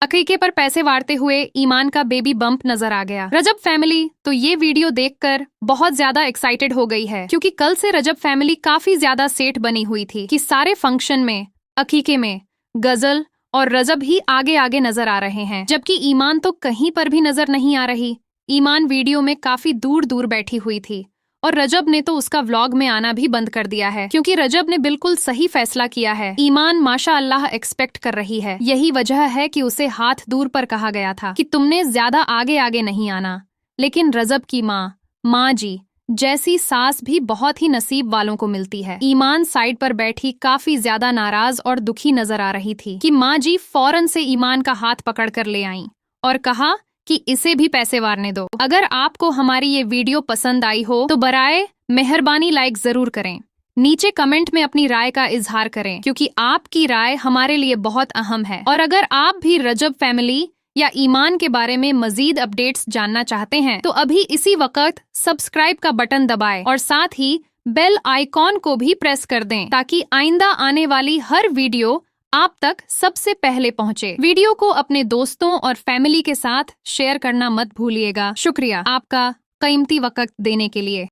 अकीके पर पैसे वारते हुए ईमान का बेबी बम्प नजर आ गया। रजब फैमिली तो ये वीडियो देखकर बहुत ज्यादा एक्साइटेड हो गई है, क्योंकि कल से रजब फैमिली काफी ज्यादा सेट बनी हुई थी कि सारे फंक्शन में, अकीके में गजल और रजब ही आगे आगे नजर आ रहे हैं, जबकि ईमान तो कहीं पर भी नजर नहीं आ रही। ईमान वीडियो में काफी दूर दूर बैठी हुई थी और रजब ने तो उसका व्लॉग में आना भी बंद कर दिया है, क्योंकि रजब ने बिल्कुल सही फैसला किया है। ईमान माशाअल्लाह एक्सपेक्ट कर रही है, यही वजह है कि उसे हाथ दूर पर कहा गया था कि तुमने ज्यादा आगे आगे नहीं आना। लेकिन रजब की माँ जी जैसी सास भी बहुत ही नसीब वालों को मिलती है। ईमान साइड पर बैठी काफी ज्यादा नाराज और दुखी नजर आ रही थी कि माँ जी फौरन से ईमान का हाथ पकड़ कर ले आईं और कहा कि इसे भी पैसे वारने दो। अगर आपको हमारी ये वीडियो पसंद आई हो तो बराए मेहरबानी लाइक जरूर करें। नीचे कमेंट में अपनी राय का इजहार करें, क्योंकि आपकी राय हमारे लिए बहुत अहम है। और अगर आप भी रजब फैमिली या ईमान के बारे में मजीद अपडेट्स जानना चाहते हैं तो अभी इसी वक्त सब्सक्राइब का बटन दबाएं और साथ ही बेल आइकॉन को भी प्रेस कर दें, ताकि आइंदा आने वाली हर वीडियो आप तक सबसे पहले पहुंचे। वीडियो को अपने दोस्तों और फैमिली के साथ शेयर करना मत भूलिएगा। शुक्रिया आपका कीमती वक्त देने के लिए।